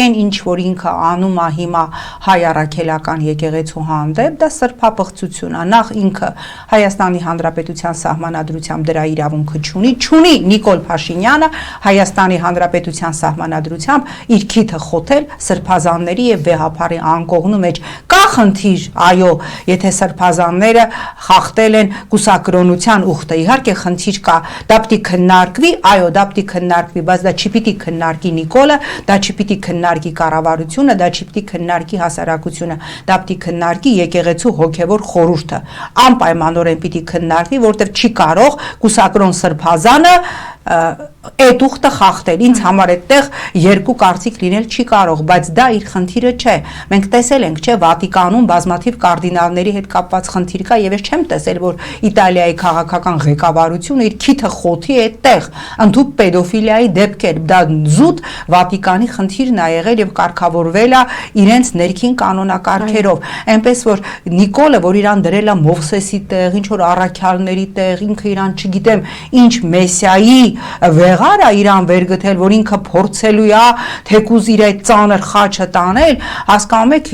Այն ինչ որ ինքը անում է հիմա հայ առաքելական եկեղեցու հանդեպ, դա սրբապղծություն է։ Նախ ինքը Հայաստանի Հանրապետության սահմանադրությամբ դրա իրավունքը չունի Նիկոլ Փաշինյանը Հայաստանի Հանրապետության սահմանադրությամբ իր քիթը խոթել սրբազանների եւ վեհապարի անկողնու մեջ։ Կա խնդիր, այո, եթե սրբազանները խախտել են կուսակրոնության ուխտը, իհարկե խնդիր կա, դա պիտի քննարկվի, այո, դա պիտի քննարկվի, բայց դա չի պիտի քննարկի Նիկոլը, դա չի պիտի քննարկի կառավարությունը, դա չի պիտի քննարկի հասարակությունը, դա պիտի քննարկի եկեղեցու հոգևոր խորհուրդը, անպայմանորեն պիտի քննարկվի, որտեղ չի կարող կուսակրոն սրբազանը այդ ուխտը խախտել, ինձ համար այդտեղ երկու կարծիք լինել չի կարող, բայց դա իր խնդիրը չէ, մենք տեսել ենք, չէ, Վատիկանում բազմաթիվ կարդինալների հետ կապված խնդիր կա եւ ես չեմ տեսել, որ Իտալիայի քաղաքական ղեկավարությունը իր քիթը խոթի այդտեղ, ընդհանուր պետոֆիլիայի դեպքեր, դա զուտ Վատիկանի խնդիրն է եղել եւ կարգավորվել է իրենց ներքին կանոնակարգերով, այնպես որ Նիկոլը, որ իրան դրել է Մովսեսի տեղ, ինչ որ առաքյալների տեղ, ինքը իրան չգիտեմ, ինչ Մեսիայի վեղար է իրան վերգտել, որ ինքը փորձելու է թեկուզ իր այդ ծանր խաչը տանել, հասկանում եք,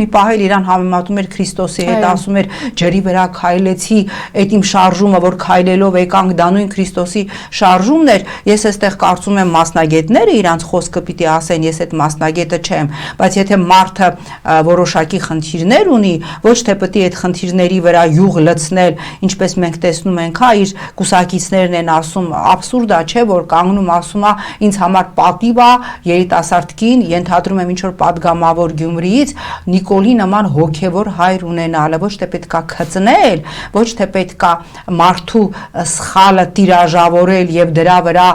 մի պահել իրան համեմատում էր Քրիստոսի հետ, ասում էր ջրի վրա քայլեցի, այդ իմ շարժումը, որ քայլելով եկանք, դա նույն Քրիստոսի շարժումն էր, ես այստեղ կարծում եմ մասնագետները իրանց խոսքը պիտի ասեն, ես այդ մասնագետը չեմ, բայց եթե մարդը որոշակի խնդիրներ ունի, ոչ թե պետք է այդ խնդիրների վրա յուղ լցնել, ինչպես մենք տեսնում ենք, հա, իր կուսակիցներն են ասում, absurd է, չէ, որ կանգնում ասում է, ինձ համար պատիվ է երիտասարդ կին, ենթադրում եմ ինչ որ պատգամավոր Գյումրիից Նիկոլի նման հոգևոր հայր ունենալը, ոչ թե պետքա քծնել, ոչ թե պետքա մարդու սխալը տիրաժավորել եւ դրա վրա,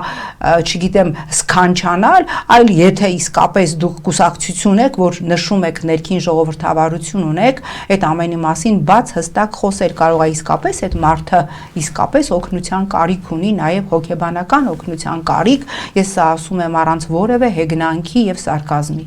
չգիտեմ, սքանչանալ, այլ եթե իսկապես դուք կուսակցություն եք, որ նշում եք ներքին ժողովրդավարություն ունեք, այդ ամենի մասին բաց հստակ խոսել, կարող է իսկապես այդ մարդը իսկապես օգնության կարիք ունի, նաեւ հոգեբանական օգնության կարիք, ես սա ասում եմ առանց որևէ հեգնանքի եւ սարկազմի։